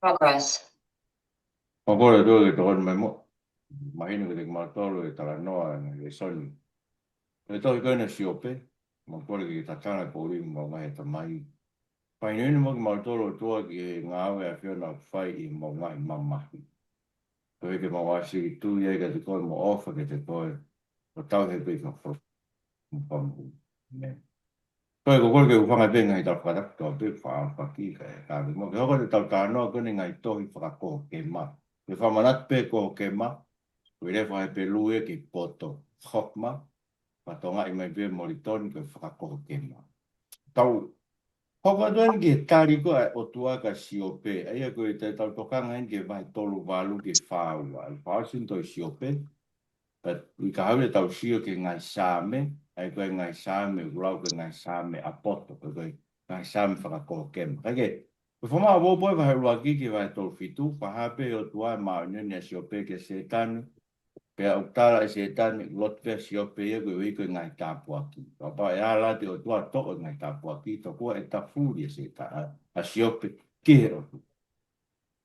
Progress. Pagora dove torno memo, immagino che maltolo e tra noi Lesoni. E to che Siope, ma quello che tattana poi ma è mai. Fai noi mo maltolo to che ngave a fiona fai in mo mai mamma. Perché ma wasi tu ye che to mo off che te poi o tau che poi fa un po'. Poi con quello che fa bene dal fatto che fa chi che ma che ora tau tano che ngai to i Fakakohokema. Che fa manat pe Kohokema. Wile fa pe lui che poto hokma. Patonga i mai be moliton ke Fakakohokema. Tau hoko doan ke Tali ko Otua ka Siope. Ai ko te tau tokanga ke vai tolu walu ke faua. Fa sin to Siope. But we ka hawe tau sio ke ngai same. Ai koe ngai same, ulau ke ngai same a poto. Koe ngai same Fakakohokema. Kage, ko foma a wopoi vai rua ki vai tolu fitu. Pahape Otua ma unyone Siope ke setanu. Pea utara e se tani lot pe Siope e koe wiko ngai tāpua ki. Papa e ala te o tua toko ngai tāpua ki. Toko e ta furi e se ta a Siope ki he o tu.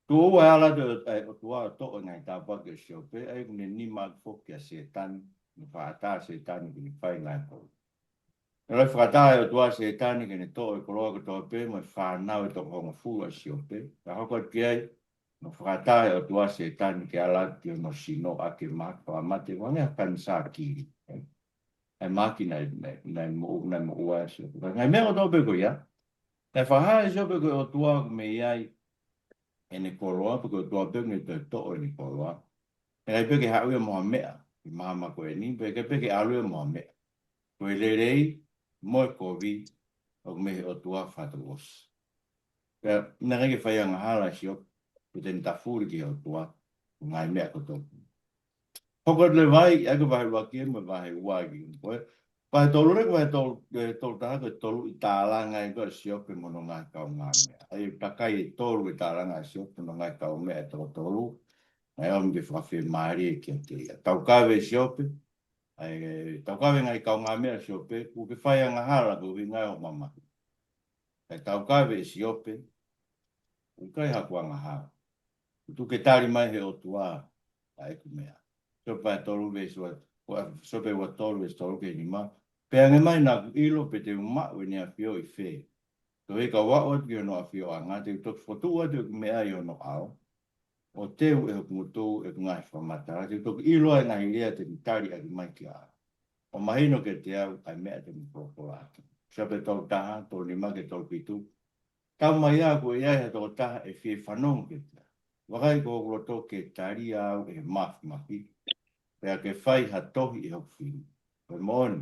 Tu o e ala te o tua toko ngai tāpua ki Siope. E kune ni mak foki a se tani. Ni whaata se tani ki ni whai ngai kou. E lai whaata e o tua se tani ki ni toko e koroa ko tō pe. Mo e whanau e toko honga furu a Siope. Ka hoko ki ai. No whakatae o tua se tani ke ala ki o no sino a ke maka a mate wange a kansa kiri. Ai maki nai mo ua se. Ngai mea o tō peko ia. Nai whaha e sio peko o tua me iai e ne koroa, peko o tua peko ne tō o ne koroa. E ngai peke haue moa mea, i mahama koe ni, peke alue moa mea. Koe lerei, moe kovi, o mehe o tua whatuos. Nā rege whaianga hala sio, ko ten tafuri ki o tua, ngai mea ko tōku. Hoko le vai, eko vai waki e me vai wagi. Vai tolu re, vai tolu taha koe tolu i tālanga e koe Siope mono ngai kau ngā mea. Ai takai e tolu i tālanga e Siope mono ngai kau mea e tolu. Ai om ke whawhi maari e kia te ia. Tau kawe Siope, tau kawe ngai kau ngā mea Siope, ku ke whaianga hala ko vi ngai o mama. Tau kawe Siope, ku kai hakuanga hala. Tu ke tari mai he o tua, ai ku mea. Sope a tolu vesu, sope wa tolu vesu tolu ke ni ma. Pea nge mai na ilo pe te uma we ni a fio i fe. To e ka waot ki no a fio a ngā te tok fotu a te mea i ono ao. O teu e hukumutu e kungai whamata. Te tok ilo e ngai rea te mitari a ki mai ki a. O mahino ke te au ai mea te mipropora atu. Sope tolu taha, tolu ni ma ke tolu pitu. Tau mai a ko e ai ha tolu taha e fie whanong ke te. Wakai ko roto ke tari au e mafi. Pea ke whai ha tohi e hau whiri. Koe mooni,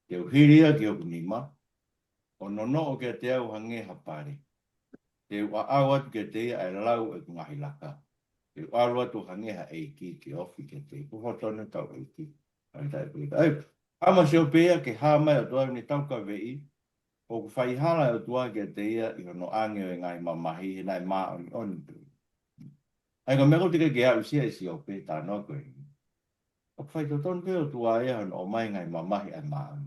te uhiria ki hoku nima, o nono o ke te au hange ha pare. Te ua au atu ke te ia e lau e kungahi laka. Te ua alu atu hange ha eiki ke ofi ke te. Kuhotone tau eiki. Ama Siopea ke ha mai o tua ni tau ka vei. O ku whai hala o tua ke te ia i hono ange o ngai mamahi he nai maa oni oni. Ai ka meko tika ke au sia e Siope tā no koe. O whai to ton peo tua ea o mai ngai mamahi ai maa.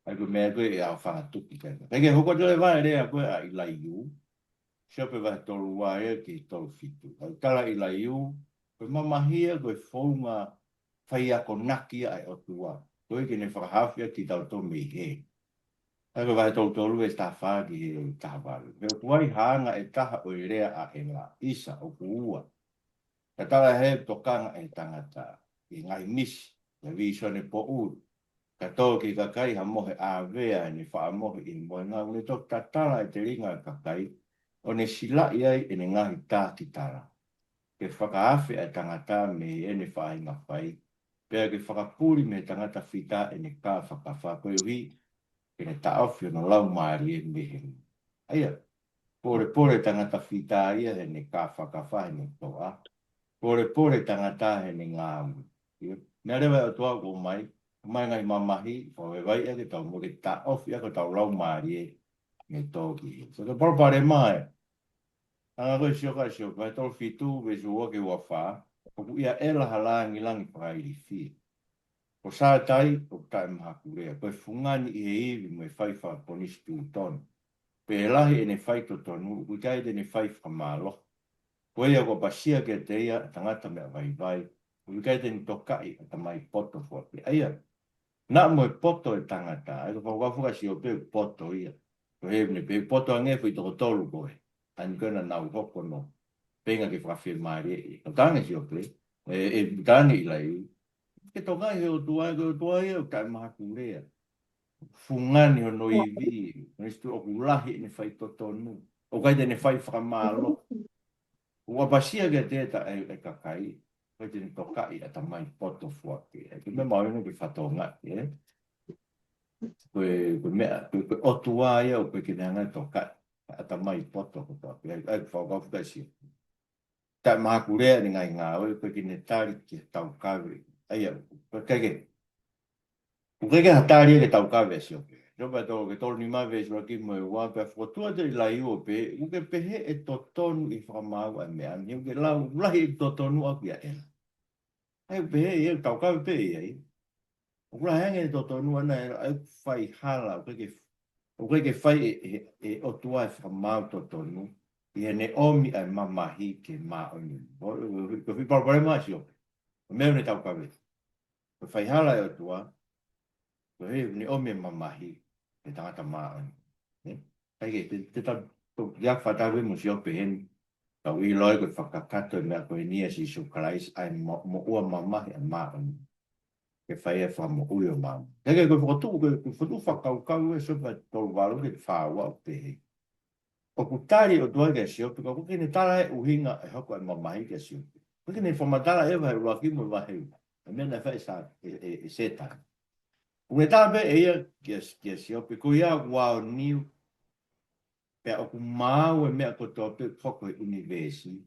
Ai ko mea koe e au whakatuki kena. Peke hoko tole vai rea koe a ilai iu. Siope vai tolu wae ki tolu fitu. Ai tala ilai iu. Koe mamahia koe whaunga whai ako naki ai o tua. Koe ki ne whakahawhia ki tau to me he. Ai ko vai tolu e sta wha ki he tahawaru. Peo tuai hanga e taha o i rea a e ngā isa o kuua. Ka tala he tokanga e tangata. I ngai nisi, le visone po uru. Ka tō ki ka kai ha mohe a vea ni wha mohe i mohe ngā une tō tatara e te ringa ka kai. O ne sila iai e ne ngahi tā ki tara. Ke whakaafe e tangata me e ne wha inga whai. Pea ke whakapuri me tangata whita e ne kā whakawha koe hui. Ke ne taofi o no lau maari e mehe. Aia, pore tangata whita ia e ne kā whakawha e ne toa. Pore tangata he ne ngāmu. Nā rewa o toa ko mai ngai mamahi, o e vai e ke tau mure ta ofi a ko tau lau maari e me tōki. So te porpare mai. Anga koe sioka, vai tol fitu ve suo ke ua wha, o ku ia e laha langi langi whakairi fi. O sā tai, o tai maha kurea, koe fungani i he iwi me whai wha ponisi tu ton. Pe lahi e ne whai to tonu, ku tai de ne whai whamalo. Koe ia ko pasia ke te ia tangata mea vai. Ui kai te ni tokai ta mai poto fōki. Aia, nā mo e poto e tangata. Ai ko whawafuka si o pe poto ia. Ko he ne pe poto ange fui toko tolu koe. Ani koe na nau hoko no. Penga ke whawhi maari e. No tange si o pe. E tange i lai. Ke tokai he o tuai e o kai maha kurea. Fungani o no i vi. Nistu o kulahi ne whai totonu. O kai te ne whai whakamalo. Ua pasia ke te e kakai. Koe te ni tokai a tamai poto fuaki. E ke me maoino ke whatonga. Koe mea, koe otua ia o koe ke neanga tokai. A tamai poto ko toki. Ai whakafuka si. Tai maha kurea ni ngai ngā oi. Koe ke ne tari ki tau kawe. Ai au. Koe kege. Koe kege hatari ke tau kawe si ope. Ropa tō ke tōru ni mawe si waki mo e wā. Pea whakotua te i lai o pe. Uke pehe e totonu i whakamau a mea. Ni uke lau ulahi e totonu aku ia ena. Ai pehe e tau kawe pe e ai. Ula henge e totonu ana e au whai hala. O koe ke whai e Otua e whamau totonu. I ne omi ai mamahi ke maoni. Ko whi parapare maa si ope. O mea ne tau kawe. Ko whai hala e Otua. Ko he ne omi e mamahi ke tangata maoni. Kai ke te tau yak whatawe mo si ope hen. Tau i loi ko whakakato e mea koe nia si sukalais ai mo ua mamahi a maoni. Ke whai e wha mo ui o mamu. Heke koe whakatu, koe whatu whakaukau e sopa tolu walu ke whaua o pehe. O kutari o tua ke Siope, ko kuke ne tala e uhinga e hoko e mamahi ke Siope. Kuke ne whamatala e wahe ruaki mo waheu. E mea na whae sa e seta. Kune tala pe e ia ke Siope, ko ia wao niu pe o ku mau e mea ko toa pe hoko e universi.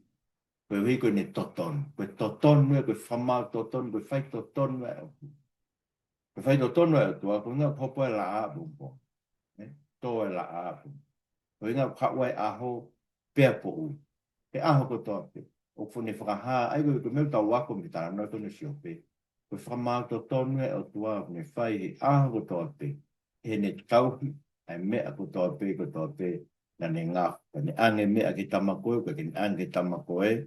Koe hui koe ne totonu. Koe totonu e koe whamau totonu, koe whai totonu e o. Koe whai totonu e o tua, koe ngā popo e la a bumpo. Tō e la a bumpo. Koe ngā kaua e aho pea po u. Ke aho ko toa pe. O kune whakaha, ai koe meu tau wako mi tara no koe Siope. Koe whamau totonu e o tua, kune whai he aho ko toa pe. He ne tauhi, ai mea ko toa pe, ko toa pe. Na ne ngā, ka ne ange mea ki tamakoe, ka ne ange tamakoe.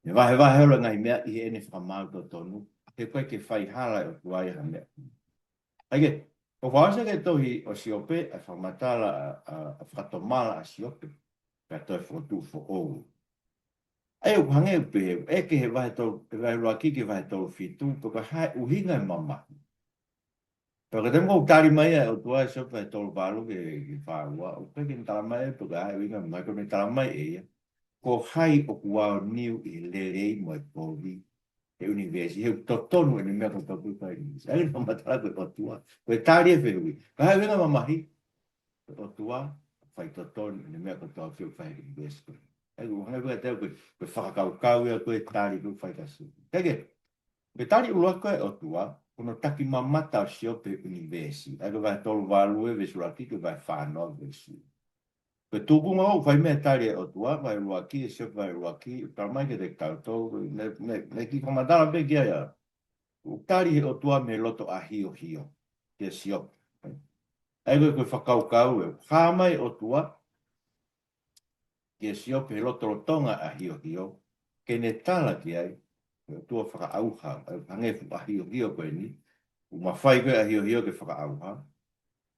Me wahe holo ngai mea i ene whamau totonu. Ke koe ke whai hala o tua i ha mea. Aike, o whaasa ke tohi o Siope, a whamatala a whatomala a Siope, ka toi whotu fo ou. Ai o hange upe, e ke he wahe tau, e wahe roa ki ke wahe tau fitu, to ka hae uhinga e mama. Pero ka temo tari mai o tua e Siope e tolu walu ke whaua, o pe ke tala mai e to ka hae uhinga mai, ko me tala mai e ia. Ko hai o kuao niu i lerei mo e povi. E universi, he totonu e ni mea ko toku kai ni. Ai no matala koe Otua. Koe tari e whehui. Ka hai wenga mamahi. Koe Otua, whai totonu e ni mea ko toku whiu whai universi. Ai ko hangai koe teo koe whakakaukau ia koe tari koe whai kasu. Kege, koe tari ulua koe Otua, kono taki mamata o Siope universi. Ai koe vai tolu walu e vesuraki koe vai whanau vesu. Koe tūku ngau, whai mea tari e Otua, vai ruaki, e Siope vai ruaki, taramai ke te koutou, ne ki whamatala pe kia ia. O tari he Otua me loto a hio, ke Siope. Ai koe whakaukau e, whamai Otua, ke Siope he loto rotonga a hio, ke ne tala ki ai, ke Otua whakaauha, hangefu a hio koe ni, umawhai koe a hio ke whakaauha,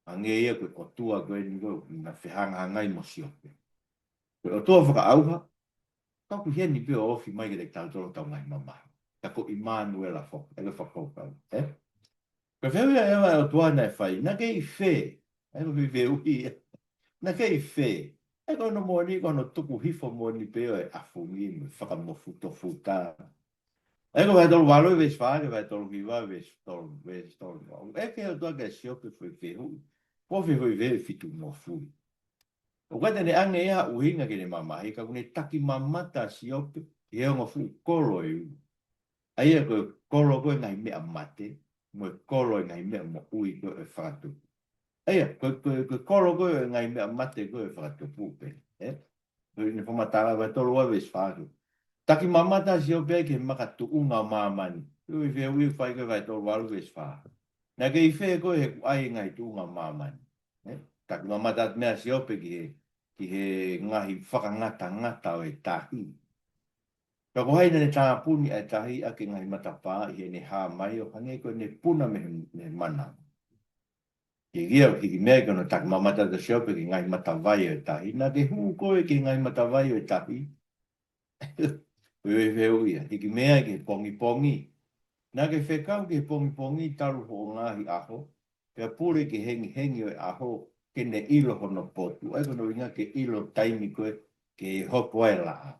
ange ia koe Otua koe ni koe, na whihanga ngai mo Siope. Koe Otua whakaauha, kaku heni pio ofi mai ke te tātoro tau ngai mama. Tako Immanuela fok, ega whakaukau, Ka whewea ewa e o tuana e whai, na kei whē, e ko whiwhe uhi, na kei whē, e ko no mōni, ko no tuku hifo mōni peo e afungi, me whakamofu tofu tā. E ko vai tolu walo e wes whāke, vai tolu hiwa wes tolu, e ke o tua ke Siope whiwhe hui, po whiwhe fitu mo fui. O kata ne ange ea uhinga ke ne mamahi, ka kune taki mamata Siope, i eo ngofu kolo e u. Aia ko kolo koe ngai mea mate, mo kolo ngai mea mo ui ko e whakatu. Aia, ko kolo ko ngai mea mate ko e whakatu pupe. Koe ne whamatara wa tolo wa wes whakatu. Taki mamata Siope ke makatu unga mamani. Koe whia ui whai koe vai tolo walu wes whakatu. Nā kei whē koe he ai ngai tu unga mamani. Taki mamata mea Siope ki he ngahi whakangata ngata o e tahi. Ka ko hai ne tā puni ai tahi a ke ngai matapa i ne ha mai o hange ko ne puna me mana. Ke gia ki mea kono tak mamata da Siope ki ngai matawai o tahi. Na ke hu koe ki ngai matawai o tahi. Wewe ia. Ki mea ke pongi pongi. Na ke whekau ke pongi pongi taru ho ngahi aho. Ke pure ke hengi hengi o aho. Ke ne ilo hono potu. Ai kono inga ke ilo taimi koe ke hopo e laa.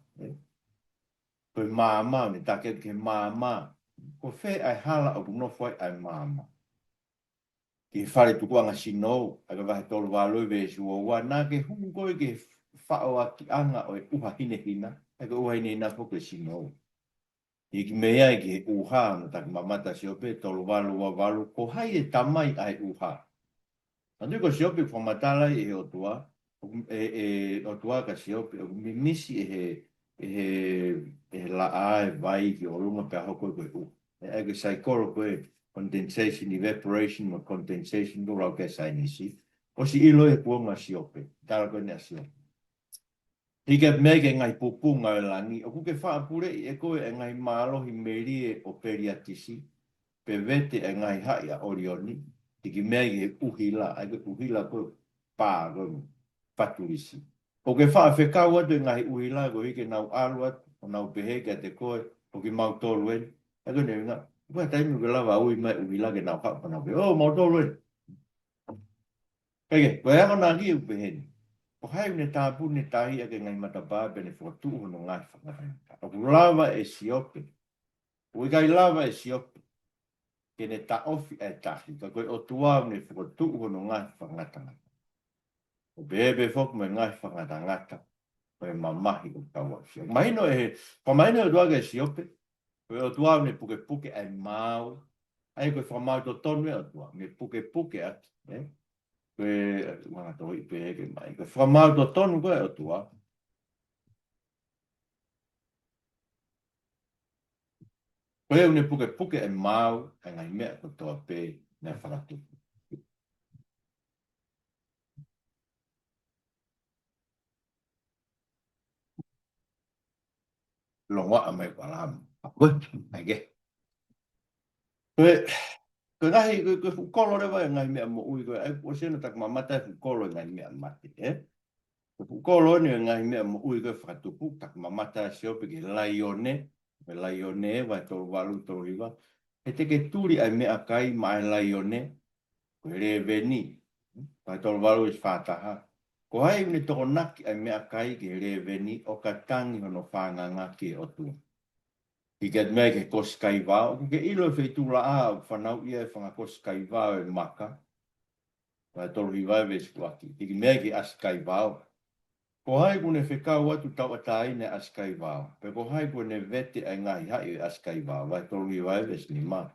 Koe māma, me take ke māma. Ko whē ai hala o kuno whai ai māma. Ki whare tuku anga sinou, aga wahe tolu wāloi ve sua ua, nā ke hungu koe ke whao a ki anga o e uha hine hina, aga uha hine hina po ke sinou. I ki mea i ki uha, no tak mamata Siope, tolu walu wa walu, ko hai e tamai ai uha. Andu ko Siope whamatala i he Otua, Otua ka Siope, o mi misi e la ai vai ki o lunga pe hoko koe u. E age saikoro koe condensation, evaporation, ma condensation, no rau ke sai nisi. O si ilo e puonga Siope, tara koe nea Siope. Ike mege ngai pupu ngai langi, o kuke whaapure i e koe e ngai mālohi merie o periatisi, pe vete e ngai hai a orioni, iki mege uhila, ake uhila koe pā koe paturisi. O ke wha whekau atu ngai uhila ko hike nau alu atu, o nau peheke te koe, o ki mau tolu eni. Eko ne winga, kua taimi ke lawa ui mai uhila ke nau hapa nau pe, o mau tolu eni. Kage, koe ako nā ki upeheni. O hai une tāpu ne tahi ake ngai matapā pene whakatu hono ngai whakatanga. O ku lawa e Siope. O ikai lawa e Siope. Ke ne ta ofi e tahi. Ka koe o tuau ne whakatu hono ngai whakatanga. O bebe whoku me ngai whakatanga. Koe mamahi o kaua Siope. Mahino e he, pamaino e duaga e Siope. Koe o tuau ne puke puke ai mau. Ai koe whamau to tonu e o tuau. Me puke puke atu. Koe, mga toi peke mai. Koe whamau to tonu koe o tuau. Koe une puke puke e mau. E ngai mea ko toa pe ne whakatu. Longa a mai palam. Koe, ai ge. Koe, koe ngahi, koe fukolo rewa e ngai mea mo ui koe. Ai o sena tak mamata e fukolo e ngai mea mati. Koe fukolo ni e ngai mea mo ui koe whakatupu. Tak mamata Siope ki laione. Me laione vai tolu walu tolu riwa. E teke turi ai mea kai mai laione. Koe re veni. Vai tolu walu is whataha. Ko hai ni toko naki ai mea kai ki re veni o ka tangi hono whanganga ki Otua. I get mea ke kos kai wao. Ke ilo e whaitula a whanau ia e whanga kos kai wao e maka. Vai tolu riwa e veskuaki. I ke mea ke as kai wao. Ko hai kune whekau atu tau atai ne as kai wao. Pe ko hai kune vete ai ngahi hai as kai wao. Vai tolu riwa e ves ni ma.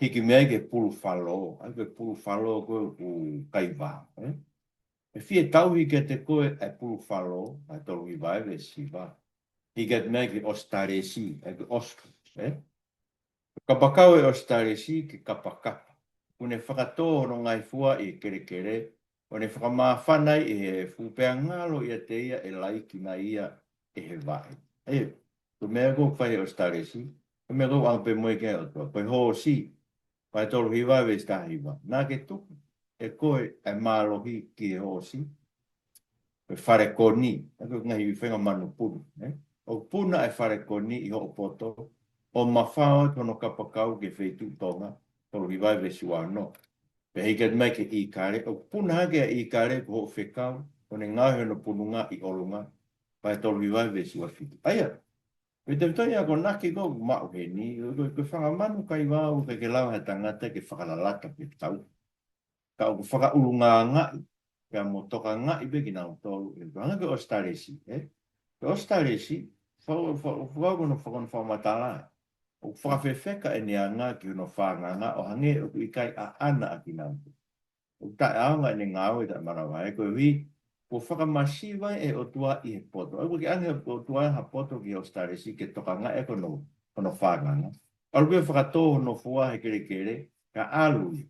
Hiki mea ke pulu whalo. Ai ke pulu whalo koe u kai wao. E fie tau hi ke te koe e pulu whalo. Vai tolu riwa e ves si wao. Hiki mea ke ostaresi. Ai ke ostu. Kapakau e ostaresi ke kapakapa. Kune whakatō no ngai fua i kere kere. O ne whakamāwhanai e he fupea ngalo ia te ia e laiki na ia e he vai. Ko mea ko whai ostaresi. Ko mea ko angpe moe ke Otua. Koe ho si. Pai tolu hiwa e sta hiwa. Nā ke tuku. E koe e mālohi ki e ho si. Koe whare koni. E koe ngahi whenga manu punu. O puna e whare koni i ho poto. O mawhao tono kapakau ke wheitu tonga, tolo hiwai vesi wano. Pe heke mai ke i kare, o puna hake a i kare ko ho whekau, o ne ngāhe no pununga i olunga, pai tolo hiwai vesi wafitu. Aia, me te toi ako naki ko mao he ni, ko whakamanu kai wau ke lau he tangata ke whakalalata pe tau. Ka o whakaulunga ngai, ka mo toka ngai beki nao tolu, e hanga ke ostaresi, Ke ostaresi, whakakono whakamatala. O whakawhewheka e neanga ki uno whanganga o hange o i kai a ana a ki nampu. O tae aonga ne ngāo e tae marawa e koe hui, ko whakamasiwa e Otua i he poto. O ki ange Otua ha poto ki o staresi ke toka ngā e kono whanganga. Alu pia whakatō no fua he kere kere, ka alu i.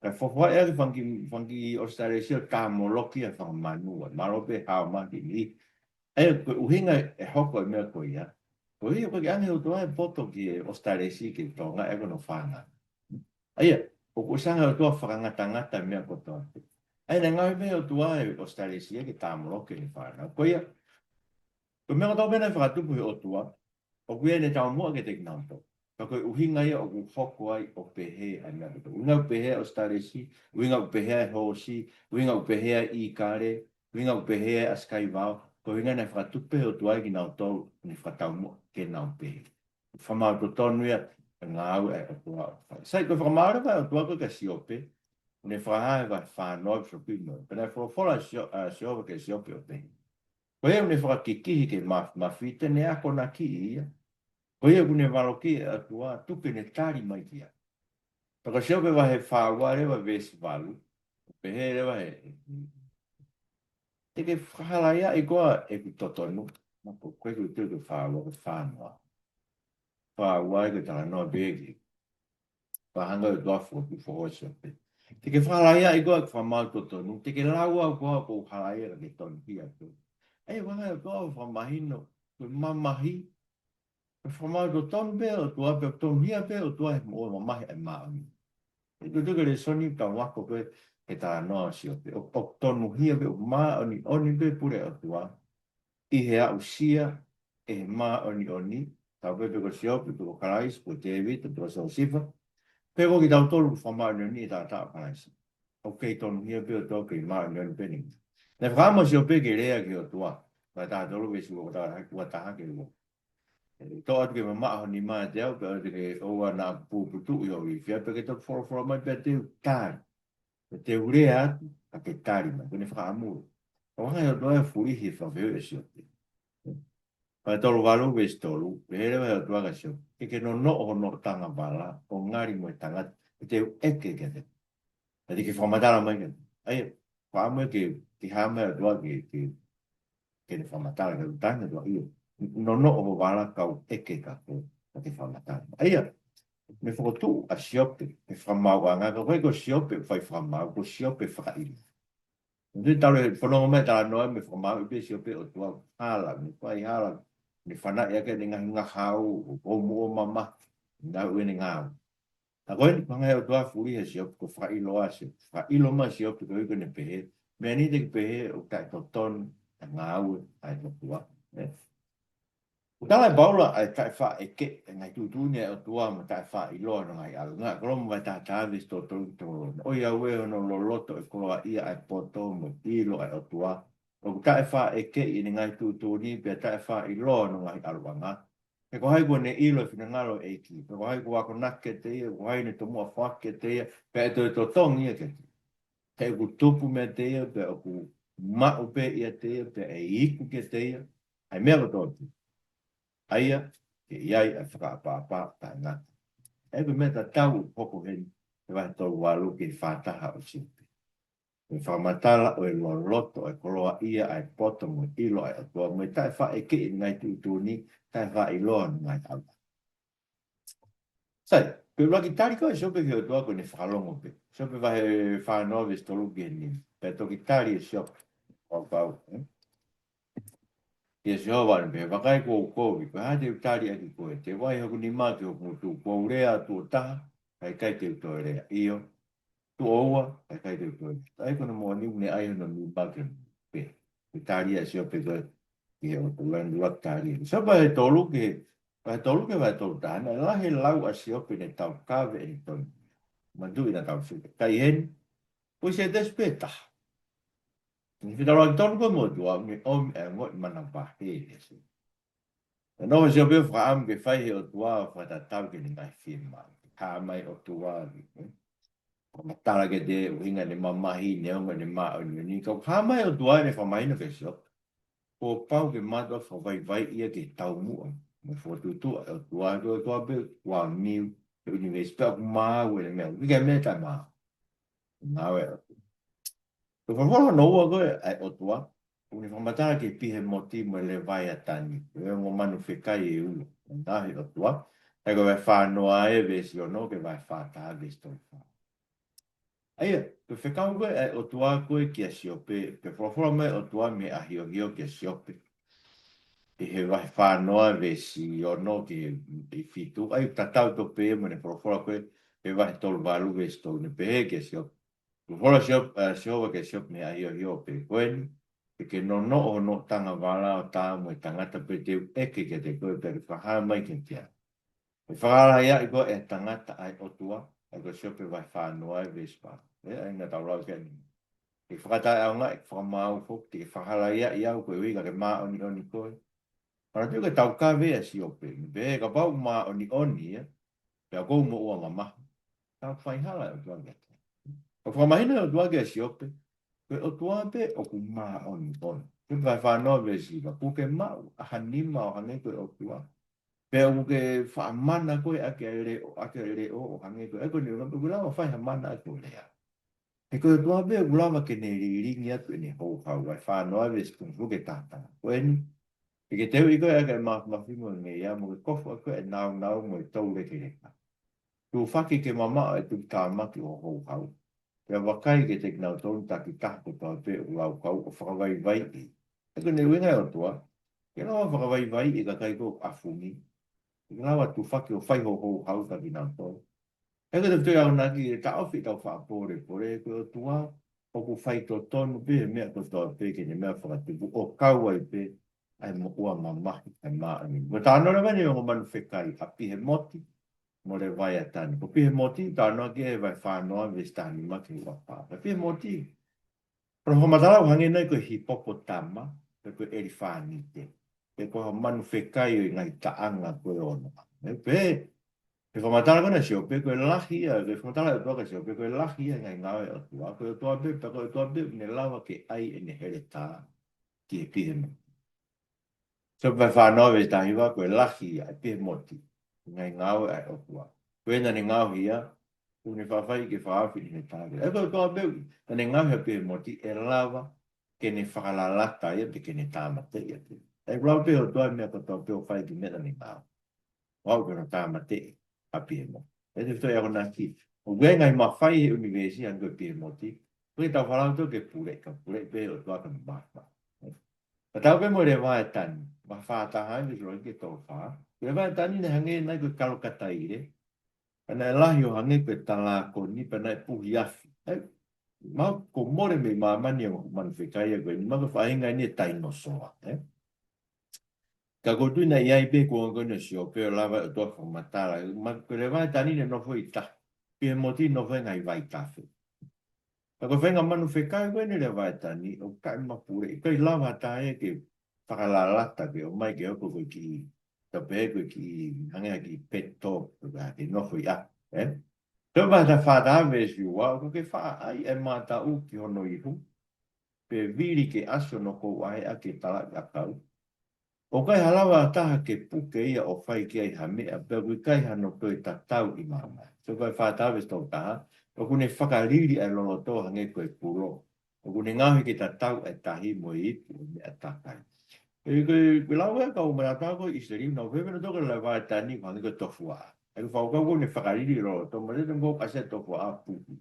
Ka whawha e aki whangi o staresi o ka moloki a whangamanua. Marope hao maki ni. E koe uhinga e hoko e mea koe ia. Ko ia ko ki ane o tua e poto ki o staresi ki tonga e kono whanga. Aia, o ko sanga o tua whakangata mea ko toa. Ai na ngai mea o tua e o staresi e ki tāmuro ki ni whanga. Ko ia, ko mea ko tau pena whakatupu he o tua, o kuia ne tau mua ke te kinauto. Ka koe uhinga ia o ku hoko ai o pehe ai mea koto. Uhinga o pehe o staresi, uhinga o pehe ai hosi, uhinga o pehe ai i kare, uhinga o pehe ai askai vau, ko uhinga ne whakatupe o tua ki nau tau ni whakatau mua ke nau pehe. Whamau to tonu ia ngā au e o tua. Sai koe whakamāra vai o tua koe ka siope, ne whahae vai whanoi whapino. Pena whawhora siope ke siope o pehe. Ko ia ne whakakikihi ke mawhite ne ako na ki ia. Ko ia kune waloki a tua tupe ne tari mai kia. Taka siope wa he whaua rewa vesi walu. Pe he rewa he. Te ke whahala ia i koa e ku totonu. Mako koe ku teo ke whaua ke whanua. Whaua e ke tala noa begi. Wahanga e doafo ku whaua siope. Te ke whahala ia i koa ke whamau totonu. Te ke laua koa ko hala ia ke tonu kia tu. Ei wanga e koa whamahino. Ku mamahi. Whamau to tonu be o tua pe tonu hia be o tua he mo mamahi e maami. E tu tuka Lesoni ka wako pe e tā noa siope. O tonu hia be o maa oni be pure o tua. I he au sia e maa oni. Tau pe pe ko siope, pe ko karais, pe David, pe ko sau sifa. Pe ko ki tau tolu whamaa oni e tā tā karais. O kei tonu hia be o tua ke maa oni pe ni. Ne whakamo siope ke rea ki o tua. Ka tā tolu be si o ua taha ke ua. Tō atu ke mamaho ni maa te au, pe atu ke oua nā pūputu i o i whia, pe ke tō whora mai pe te tāri. Pe te urea atu, ka ke tāri mai, kone whakaamuru. O wanga i o toa e fuihi whawheu e siope. Pa tolu walu we stolu, pe here wai o toa ka siope. Ke no o no tanga wala, o ngari mo tanga, pe te eke ke te. Pe te ke whamatara mai ke. Ai, whaamu ke hama o toa ke ne whamatara, ke utanga toa iyo. No o wala kau eke ka ko te whamatara. Aia, me whakotu a siope, me whamau a ngā, koe ko siope whai whamau, ko siope whakairi. Ndi tau e whanonga mai tā noa me whamau, ipe siope o tua hala, me whai hala, me whana ia ke ngā hau, o mua mama, ngā uene ngāu. A koe ni pangai o tua furi he siope, ko whailo a siope, whailo ma siope ko iko ne pehe, me ani te pehe o kai toton, ngāu, ai to tua. Tala baula ai kai fa e ke ngai tu tu ne o tua ma kai fa I lo no ngai al nga kro mo ta ta vis to o ia we no lo loto e ko ia ai poto mo I lo ai o tua o kai fa e ke I ngai tu ni pe kai fa I lo no ngai al wanga e ko hai ko ne I lo fina ngalo e ki ko hai ko ko nakke te ko hai ne to mo fa ke te pe to tong ia ke te ku tupu me te pe o ku ma o pe ia te pe e iku ke te ai me to aia, ke iai a whakaapapa tā ngā. Ewe me ta tau hoko heni, e wahi tau walu ki whātaha o simpi. Me whamatala o e loto e koloa ia ai poto mo ilo ai atua, mo e tai wha e ki ngai tu ni, tai wha I loa ngai au. Sai, pe laki tariko e sope ki o tua ko ne whakalongo pe. Sope wahe whanovis tolu ki ni, pe toki tari e sope. O pau, Ia se hawa ni pe wakai ko ko pe ha te tari aki ko te wai hoku ni mate o tu ko rea tu ta kai te to rea io tu oa kai te to ai kono mo ni ne ai no ni ba ke pe tari a se pe ko ki o tu lan lu tari so ba to lu ke va to ta na la he lau a se pe ne tau ka ve ni to mandu ina tau se kai hen po se despeta ni fi talo ton ko mo tu a mi om e mo mana ba he se no se be fram ke fai he o tua fa ta tau ke ni mai firma ka mai o tua ma tala ke de winga ni mama hi ne o ni ma o ni ko ka mai o tua ni fa mai no ke so o pau ke ma do fa vai ia ke tau mu mo fo tu o tua be wa mi universidade ma o ne me ke me ta ma na we to fa no o go o tua Uni whamatara ke pihe moti mo le vai a tani. E ngo manu whikai e ulu. Ndahi o tua. E ko vai whanoa e vesi o no ke vai whata a vesi tō wha. Aia, ke whekau koe e o tua koe ki a siope. Ke whawhora mai o tua me a hio hio ki a siope. e he vai whanoa ve si o no ki i fitu. Ai tatau to pe mo ne profora koe e vai tolu valu ve sto ne pe ke sio. Profora sio ke sio me ai o pe koeni. E ke no o no tanga wala o tā mo i tangata pe te eke ke te koe pe whaha mai ke tia. E whakara ia i koe e tangata ai Otua. Ai koe sio pe vai whanoa e ve spa. E ai ngā tau rau ke ni. E whakatai au ngā e whakamau fok te whakara ia i au koe wika ke maa oni koe. Para tu ke tau ka vea Siope, be ka pau ma oni oni ya, pe ko mo ua mama. Ta fai hala o tua ke. O fa mahina o tua ke Siope, pe o tua pe o ku ma oni oni. Pe vai fa no ve si ka ku ke ma a hanima o hange ko o tua. Pe o ke fa mana ko a ke re o hange ko e ko ni no pe la fa mana ko le ya. E ko tua pe ku la ke ne ri ngi atu ni ho fa fa no ve si ku ke tata. Ko ni e ke teo i koe ake ma whimo nge ia mo ke kofu a koe e nau mo i tau le ke reka. Tu whaki ke mama e tu tāmaki o hou hau. Pea wakai ke te kinau tonu taki kako tau pe o lau kau o whakawai vai i. E ko ne winga o tua. Ke lawa whakawai vai i ka kai ko afungi. Ke lawa tu whaki o whai ho hou hau taki nau tonu. E ko te tui au naki e ka ofi tau whaapore pore ko o tua. O ku whai to tonu pe mea ko tau pe ke ne mea whakatipu o kau ai pe. Ai mo ua mamahi ai maani. Mo tāno le wani o manu whekai a pihe moti mo le vai a tani. Ko pihe moti tāno ki e vai whānoa ves tāni maki ua pā. Pa pihe moti. Pero ho matalau hange nei ko hipopotama pe ko eri whānite. Pe ko manu whekai o i ngai taanga koe ono. Pe whamatala kona Siope, koe lahi a, koe whamatala e toka Siope, koe lahi a ngai ngawe o tua. Koe toa pe, pe koe toa pe, ne lawa ke ai e ne here tā ki e pihe moti. So pe whanau e tahi wa koe lahi ai pe moti. Ngai ngau ai Otua. Koe na ne ngau hia, ku ne whawhai ke whaafi ni ne tāke. E koe toa peu, na ne ngau hia pe moti e lava ke ne whakalalata ia pe ke ne tāmate ia te. E rau pe o toa mea ko toa pe o whai ki mena ne ngau. Wau ke no tāmate a pe moti. E te whai ako nā ki. O gue ngai ma whai he universi an koe pe moti. Koe tau whalau to ke pule, ka pule pe o toa ka mbapa. A tau pe mo re vai tani, ma whāta hai me roi ke tō whā. Re vai tani ne hange nai koe kalokata ire. Ana e lahi o hange koe tala ko ni pa nai puhi afi. Ma ko more me ma mani o manu whekai a koe, ni ma ko whahinga ni e taino soa. Ka ko tui iai pe ko ngone Siope o lava o tō whamatara. Ma ko re vai tani ne nofo i ta. Pia moti nofo e ngai vai tawhi. Ka ko whenga manu whekai koe ni re vai tani, o kai mapure. I kai lava tae ke whakalalata ke o mai ke oko koe ki ta pe koe ki hangea ki peto ke nofo i a. Tau mai ta whata ave si ua, o ke wha ai e mata u ki hono i hu. Pe viri ke aso no ko ai a ke tala a kau. O kai halawa taha ke puke ia o whai ki ai hamea, pe kui kai hano koe ta tau i mama. So kai whata ave stau taha, o kune whakariri ai lolo tō hange koe puro. O kune ngahi ki ta tau e tahi mo i ipu me a takai. Koe lau e kau mea tāko i seri, no whewena toka la vai tani whangi ko tofua. E ku whaukau kone whakariri lolo tō, ma rete ngō kase tofua a puki.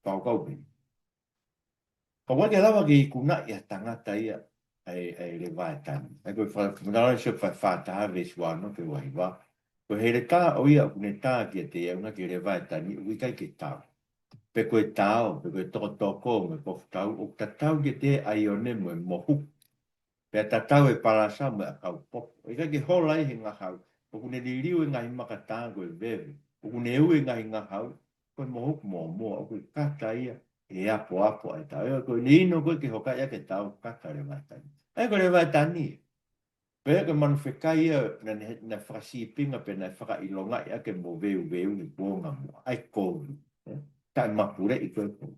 Whaukau pini. Ka wake lawa ki kuna i a tangata ia ai le vai tani. E koe whanau se whata ave suano ke wahiwa. Ko here tā o ia kune tā ki a te iau ki le vai tani, ui kai ke tāu. Pe koe tāu, pe koe toko toko me kofu tāu, o ta tāu ki te ai o ne mo e mohu. Pe ta tāu e parasa me a kau popo. E kai ke hola i he ngā hau. O kune li riu e ngahi maka tāngo e vewe. O kune eu e ngahi ngā hau. Koe mohu mo mua, o koe kata ia. E apo ai tāu. E koe ni ino koe ke hoka ia ke tāu kata le vai tani. E koe le vai tani. Pe ke manu whekai ia na whakasipinga pe na whakailonga ia ke mo veu ni kuonga mua. Ai kouri. Tai mapure i koe koe.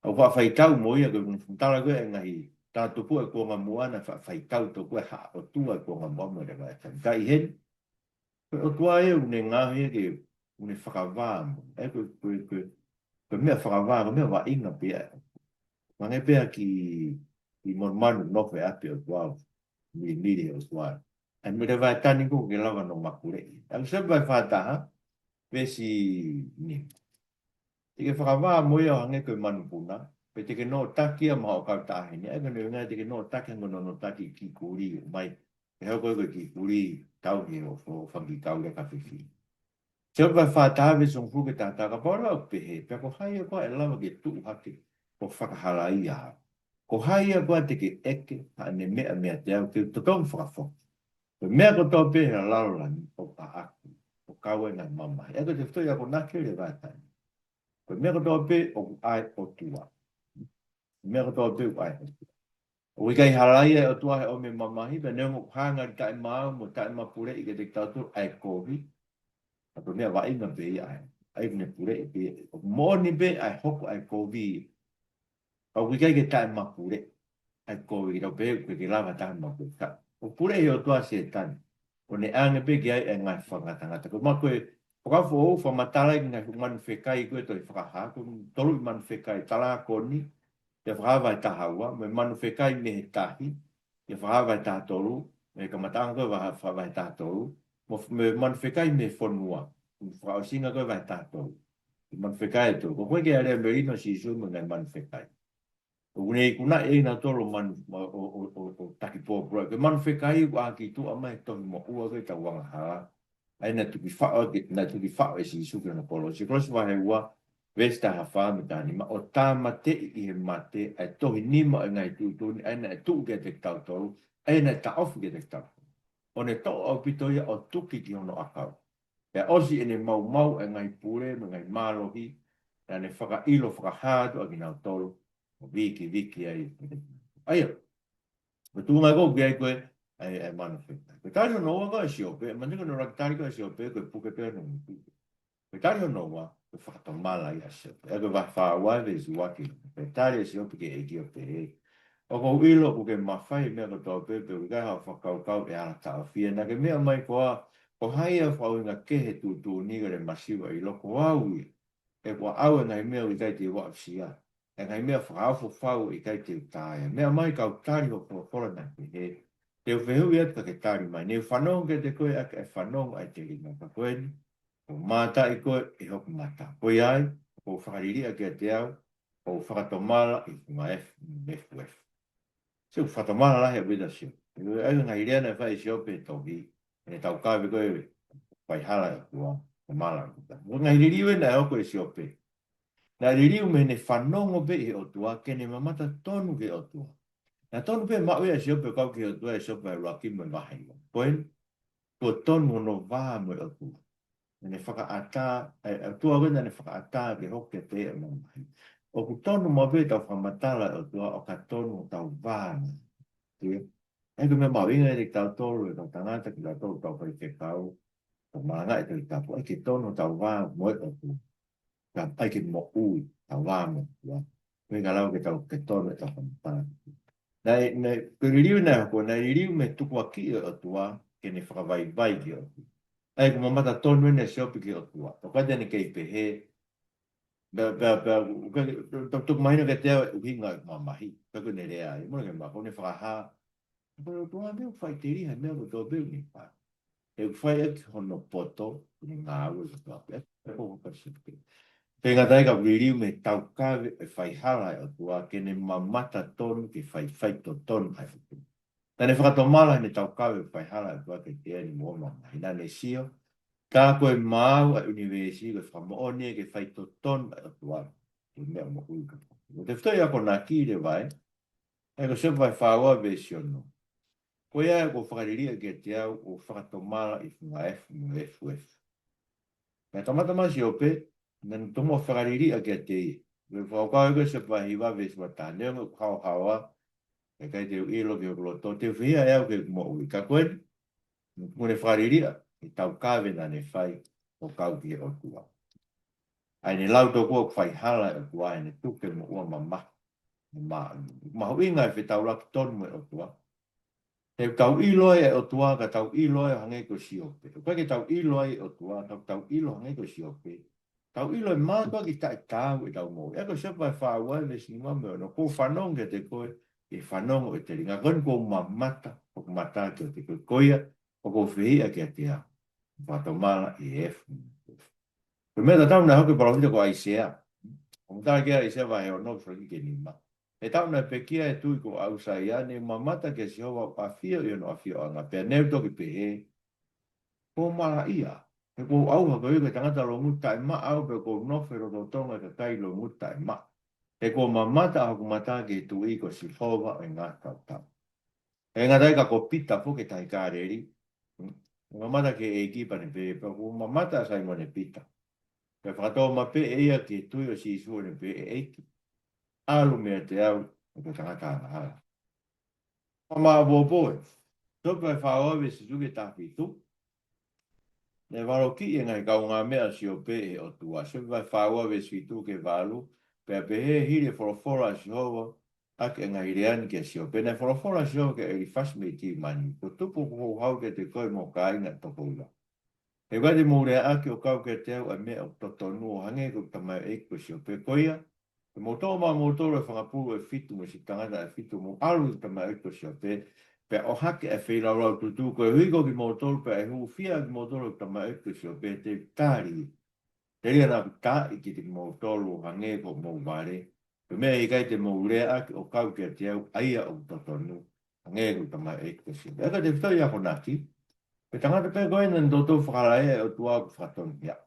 Au whawhaitau mo ia koe tala koe e ngahi. Tā tupu e kuonga mua na whawhaitau to koe ha o tua e kuonga mua mo le vai tani. Ka i hen. O tua e une ngahi e ke une whakawāmu. E koe mea whakawāmu, mea wa inga pia. Mange pia ki mormanu nofe api o tua miri o tua. E mire vai tani ko ke lava no makurei. Ang sebe vai whataha, pesi ni. Ike whakawā moia o hange koe manu puna, pe te ke no taki a maho kau tahini, e koe ngai te ke no taki hango no taki ki kuri o mai, e hau koe koe ki kuri tau ki o whangi tau le kawhiwhi. Te o vai whātāwe song fuke tātā ka pōra o pehe, pia ko hai a koa e lawa ke tuu hake ko whakahala i aha. Ko hai a koa te ke eke, ha ne mea te au ke totong whakafo. Ko mea ko tō pehe a lalolani o ka aku, o kawe ngai mamai. Eko te whtoi a ko nake le vātai. Ko mea ko tō pehe o ai Otua. Mea ko tō pehe o ai Otua. O ikai halai e Otua he o me mamahi, pe neo mo hanga i tae maa, mo tae maa pure i ke te tautu ai kovi. Ato mea wa inga pe i ai. Ai ne pure i pe. O mōni pe ai hoko ai kovi. O ikai ke tae maa pure. Ai kovi rau pe ke ke lava tae maa pure. O pure i Otua se tani. O ne ange pe ki ai e ngai whangatangata. Ko mako e whakafo o whamatala i ngai manu whekai koe toi whakaha. Ko tolu i manu whekai tala koni. Te whakawai tahaua. Me manu whekai me he tahi. Te whakawai tahatolu. Me ka matanga koe whakawai tahatolu. Me manu whekai me whonua. Whakaosinga koe vai tahatolu. Man whekai tō. Ko koe ke are me ino si isu me ngai man whekai. O nei kuna e na tolo man o taki pōpura. Ke man whekai u aki tu ama e tohi mo ua koe ta wanga haa. Ai na tuki whao e si isu ke na polo. Si krosi wahe ua vesta hawha me tani. Ma o tā mate i he mate ai tohi nima e ngai tūtuni. Ai na e tuu ke te tau tolu. Ai na e ta ofu ke te tau. O ne tō au pitoia o tuki ki hono akau. E osi ene mau e ngai pure, me ngai malohi, e ne whakailo whakahātu a ki nau tolu, o viki ai. Aia, me tū ngai kou ki ai koe, ai manu whekta. Koe tari o noa koe Siope, ma nika no rakitari koe Siope, koe puke pēr no mutu. Koe tari o noa, koe whakatamala i a Siope. E koe whawai vezi waki, koe tari a Siope ke eki o pe hei. O ko ilo ko ke mawhai mea ko tō pepe, o kai hao whakaukau e ala tā whia. Nā ke mea mai koa, ko hai a whau inga kehe tūtū niga re masiwa i loko au i. E kua au e ngai mea i kai te wak sia. E ngai mea whakawho whau i kai te utaia. Mea mai kau tari ho kua nā ke he. Te uwhehu i atka ke tari mai. Ne whanong ke te koe ake e whanong ai te ringa ka koeni. O māta i koe e hoku mata. Koe ai, o whakariri ake te au, o whakatomala i kunga F. Se o whatamana lahe wida sio. Ai ngai rea nei whai Siope tohi. E tau kawe koe whai hala e kua. E mala kuta. Ngai ririu e nei oko e Siope. Ngai ririu me ne whanongo pe e Otua. Ke ne mamata tonu ke Otua. Na tonu pe maui e Siope kau ke Otua e Siope e ruaki me wahai. Koen, kua tonu no waha me Otua. Ne whakaata, Otua wena ne whakaata ke hoke te e mamai. O ku tonu mo pe tau whamatala e Otua o ka tonu tau waha. Ai me mau inga e tau tolu e tau tangata ki tau tolu tau pai ke kau. Tau maranga e tau tapu. Ai ke tonu tau wā moe o tu. Ai ke mo ui tau wā mo. Koe ka lau ke tau ke tonu e tau whamatala. Nei peririu nei hoko, nei ririu me tuku a ki o tua ke ne whakawai vai ki o tu. Ai ku mamata tonu e ne Siope ki o tua. Tau kai tene kei pehe. Tuku mahina ke te au uhinga mamahi. Kaku ne rea ai. Muna ke mako ne whakaha. Pero tu ame fai tiri ha me o be ni pa. E fai e hono poto ni nga o so pa. E ko ka sipe. Pe nga dai ka ririu me tau ka e fai hala o tua ke ne mamata ton ke fai to ton ai. Tane whakato mala me tau ka e fai hala o tua ke te ni mo ma. Ina ne sio. Ka ko e mau a universi ke famone ke fai to ton o tua. Ke me mo ui ka. Te ftai a ko na ki le vai. E ko se vai fa o version. Koe ai ko whakariria ke te au o whakatomala i whunga F mo FF. Mea tamatama Siope, nan tomo whakariria ke te i. Me whakau koe se pahiwa ves wa tāneo me kau hawa, e kai te ilo ki o kloto, te whia e au ke mo ui. Ka koe, mune whakariria, i tau kāwe na ne whai o kau ki o tua. Ai ne lau tō kua whai hala o tua, ai ne tuke mo ua mamah. Mahu inga e whetau laki tonu me o tua. Te tau iloe e Otua ka tau iloe hange ko Siope. Koe ke tau iloe e Otua ka tau ilo hange ko Siope. Tau iloe mātua ki tai tāu e tau mō. Eko sepa e whāua e me sinima meo. No ko whanong ke te koe e whanong o te ringa. Koe ko mamata o ko mata ke o te koe koia o ko whihia ke te a. Whatomala e F. Koe mea tau na hoke parahita ko Aisea. O mtara ke Aisea wa he o no fraki ke nima. E tau na pekia e tui ko au sai ane mamata ke si hoa a fia i no a fia anga pe neu toki pe he ko mara ia e ko au hako i ke tangata lo muta e ma au pe ko nofe ro to tonga ka kai lo muta e ma e ko mamata hako mata ke tu i ko si hoa e ngā tau tau e ngā tai ka ko pita po ke tai kāreri mamata ke e kipa ne pe pe ko mamata sai mo ne pita pe whakatoa ma pe e ia ke tui o si isu ne pe e eiki alu mea te au e ko tangata anga hala ma boboe. Topa e whaoe se tuke tāwhi tu. Ne waro ki e ngai kau ngā mea Siope e Otua. Sepa e whaoe se tuke walu. Pea pehe hire forofora si hova. Ake e ngai reani ke Siope. Ne forofora si hova ke e rifasme ti mani. Ko tupu ko hau ke te koe mo ka inga toko ula. E wade mo rea ake o kau ke te au a mea o totonu o hange ko tamai e ko Siope koia. E mo tō ma mo tō re whangapuru e fitu mo si tangata e fitu mo alu tamai e ko Siope. Pe o hake e whera rau tutu, ko e huiko ki mōtoro, pe e hu whia ki mōtoro ki tama ekusio, pe te tāri. Te ria nā tā i ki te mōtoro hange ko mō ware. Pe mea i kai te mō rea aki o kau ki a te au, aia o totonu, hange ko tama ekusio. E ka te whitoi ako naki, pe tangata pe koe nā ndoto whakarae o tua ku whatonu hia.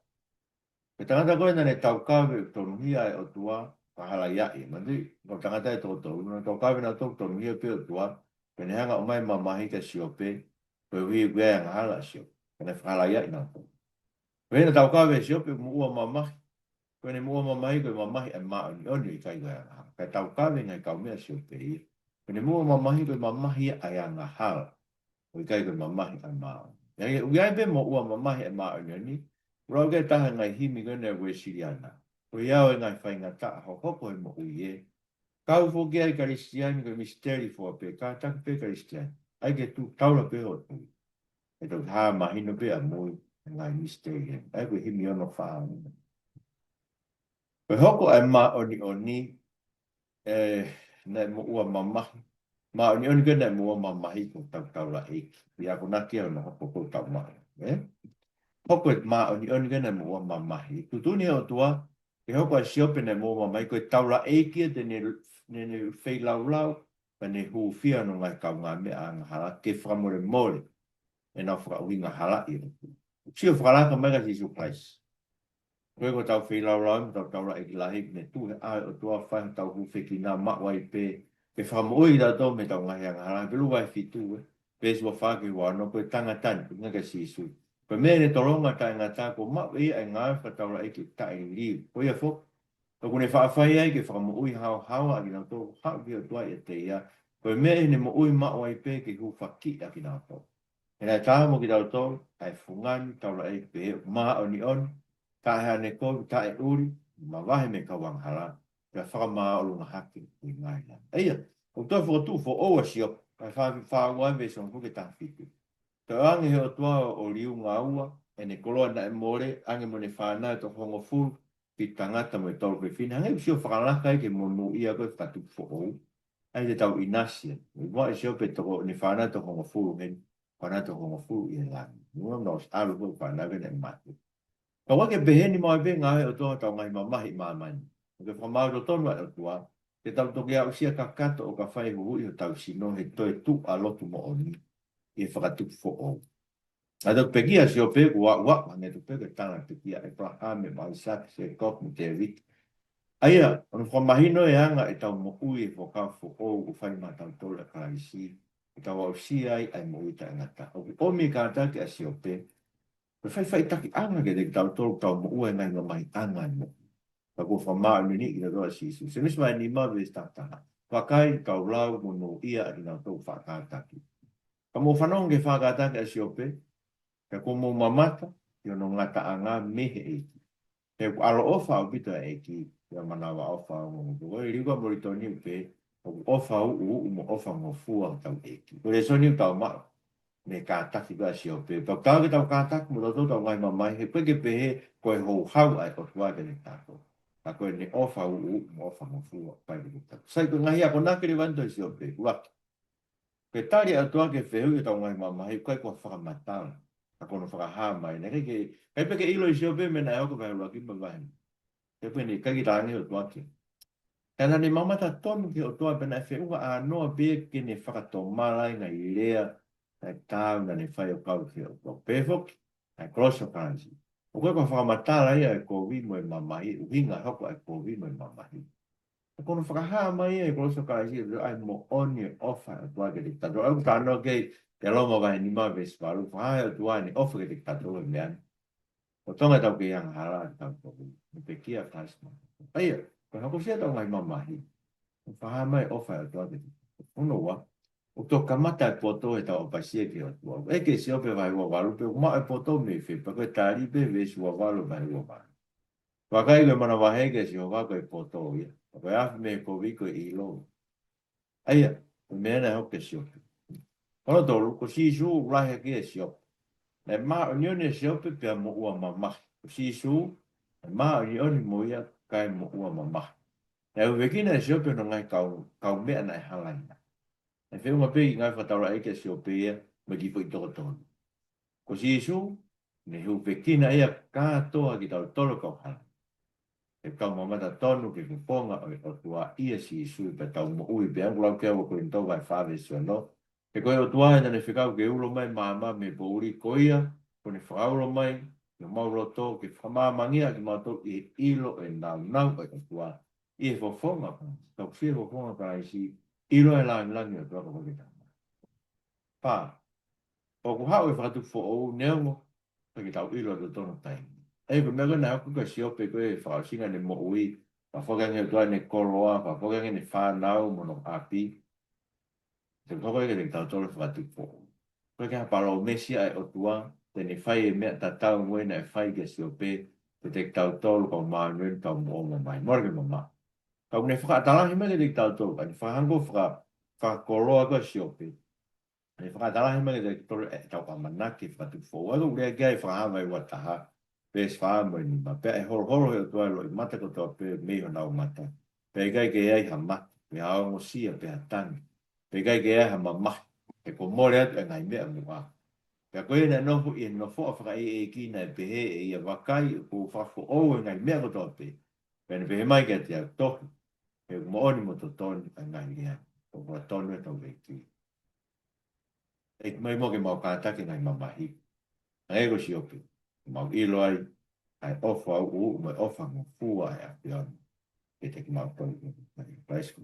Pe tangata koe nā ne tau kawe o tonu hia e o tua, whahala ia i. Mandi, ko tangata e tō tō, nā tau kawe nā tō tonu hia pe o tua, pene hanga o mai mamahi ka Siope, koe hui wea ngā hala Siope, pene whahala ia ina ko. Pene tau kawe Siope mu ua mamahi, pene mu ua mamahi koe mamahi e maa ni oni i kai wea ngā hala. Kai tau kawe ngai kau mea Siope i, pene mu ua mamahi koe mamahi a ia ngā hala, koe kai koe mamahi a maa oni. Ia uiai pe mo ua mamahi e maa oni oni, urau ke taha ngai himi koe nea ue siriana. Koe iau e ngai whainga taa ho hoko e mo uie, kau fo ke ai karistiani ko misteri fo pe ka tak pe karistiani ai ke tu taula pe o tu e to ha ma hino pe a mo ngai misteri ai ko himi ono fa pe hoko ai ma oni na mo ua mama ma oni ke na mo mama hi ko tak taula e ya ko na ke no hoko ko ta ma hoko ma oni ke na mo mama hi tu tu ni o tua ke hoko a Siope na mo mama ko taula e ke te ne fei lau lau, pa ne hu fia no ngai kau ngā mea a ngā hala, ke whamore mole, e nā whakauhi ngā hala i rupu. Sio whakalaka mega si suprais. Koe ko tau fei lau lau, tau tau la e ki lahi, ne tu he ai o tua whain tau hu wheki nā mawai pe, ke whamoi da tō me tau ngahi a ngā hala, pelu wai fitu e, pe sua whaki wano, koe tanga tani, nga ka si sui. Koe mea ne toronga tai ngā tā, ko mawai ai ngā whatau la e ki tai liu, koe a fo, ko kune whaafai ai ke whakamo ui hao hawa a ki nā tō hao ki o tuai e te ia. Koe mea ne mo ui mao ai pē ke hu whaki a ki nā tō. E nai tā mo ki tau tō, ai whungani, tau la e pē, maa o ni on, tā hea ne kōwi, tā e uri, ma wahe me ka wanghala, kia whakamaa o lunga haki i ngai la. Eia, o tō whakatū fo oa sio, kai whaawai me son kuke tā whitu. Tō ange he o tua o liu ngā ua, e ne koloa na e more, ange mo ne whanau tō hongo furu, ki tangata mo e tolu koe whina. Hangai usio whakalaka ke monu ia koe whatu who'ou. Ai te tau inasia. Mua e sio pe toko ni whanau to hongo furu hen. Whanau to hongo furu i e lani. Mua mna os alu koe whanau kene matu. Ka wake beheni mo e be ngahe o toha tau ngai mamahi mamani. Ke whamau to tonu o tua. Ke tau toki a usia ka kato o ka whai huhui o tau sino he toe tu a lotu mo oni. I e whakatu who'ou. A te pekia Siope ku wa ne te peke tana pekia Abraham e Isaac se kok me David. Aia, ono whamahino e anga e tau mo ui e whakawho o u whai matau tola karaisi. E tau au si ai ai mo ita ngata. O ki omi ka atake a Siope. Pe whai taki anga ke te tau tolu tau mo ua ngai no mai anga mo. Ka kua whamao ni i na roa sisu. Se mis mai ni ma ves tataha. Wakai kau lau mo no ia a dina tau whakataki. Ka mo whanong ke whakatake a Siope. Ka komo mamata, yo no ngata anga mehe eki. Te alo ofa o pita eki, ya manawa ofa o ngongo. Oi riwa morito ni upe, o ofa u mo ofa ngofua tau eki. O Lesoni tau ma, me ka taki ba Siope. Pau tau ke tau ka taki, mo tau tau ngai mamai, he peke pehe, koe hou hau ai o tua ke ne tako. Ka koe ne ofa mo ofa ngofua, pai ke tako. Sai koe ngahi ako nakere wanto i Siope, waki. Ke tari a tua ke whehu ke tau ngai mamai, koe kua whakamatala. A kono whakaha mai. Nei kai peke ilo i Siope me na eo ka whahe lua ki ma wahe. Ke pene kai ki tāne o tuake. Kana ni mamata tonu ki o toa pena e unga a noa bia ki ne whakatomara na i rea na tāu na ne whai o kau ki o toa pefok na kroso kansi. O koe kwa whakamatara ia e kōwi mo e mamahi, uhinga hoko e kōwi mo e mamahi. O kono whakahaa mai e kroso kansi e ai mo oni e ofa e toa ke diktato. Au tāno kei te loma vai ni ma vesparu, whahae o toa ni ofa ke diktato e mean. O tonga tau ke yang hala e tau kōwi, me pe kia kasma. Aia, koe hako sia tau ngai mamahi. Whaha mai ofa o toa kiti. Uno wa. O tō kamata e poto e tau o pasia ki o tua. E ke siope vai ua walu pe uma e poto me whi. Pa koe tari pe vesi ua walu vai ua walu. Wakai koe mana wahege si o wako e poto ia. Pa koe afi me ko wiko i ilo. Aia, o mea na hoke siope. Kono tolu, ko si su urahe ki e siope. Ne maa o nione siope pia mo ua mamahi. Ko si su, ne maa o nione mo ia kai mo ua mamahi. E u wekina e siope no ngai kau mea na e halaina. E whiunga pe i ngai whataura eke siope ia, me ki pui toko tonu. Ko si isu, ne hu wekina ia kātoa ki tau tolo kau hala. E kau mamata tonu ki kuponga o Otua ia si isu i pe tau mo ui pe angulau kia wa kuin tau vai whawe sua no. E koe Otua ina ne whikau ke ulo mai maama me po uri koia, ko ne whakaulo mai, no mauroto ki whamamangia ki mātou i ilo e nau e Otua. I e fofonga pa, tau whia fofonga pa isi, ilo e langi o tua kako kita. Pa, o ku hau e whakatu fo o neongo, pa ki tau ilo e tono tai. E ko mea koe na haku ka siope koe e whakasinga ne mo ui, pa whakange tua ne koroa, pa whakange ne whanau mono api, te koko e te tau tolo whakatu fo o. Koe kia paro mesia e o tua, te ne whai e mea tatau ngoe na e whai ke siope, te tau tolo kau maa nuen kau mo o mai, morge mo maa. Kau ne whakatalahi me te tau tolo, ka ni whakango whakakoroa koe siope, ne whakatalahi me te tolo e tau ka manaki whakatu fo o. Ego rea kia e whakahama i wataha, pēs whaamo ni ma, pēa e horo he o tua lo i mata kotoa pē meho nau mata, pēa gai ke ai ha mata, pēa aongo sia pēa tangi, pēa gai ke ai ha mamahi, e ko more atu e ngai mea mua. Pēa koe na nofu i nofo a whaka e kina e pehe e ia wakai ko whafo o e ngai mea kotoa pē, pēa ne pehe mai kia te au tohi, pēa mo oni mo to toni a ngai lea, o kua tonu e tau veiki. E mai mo ke mau kātaki ngai mamahi, ngai ego siope. Mau ilo ai, ai ofa au mai ofa mo fua ai a pion. E te ki mau tonu, mai praise ko.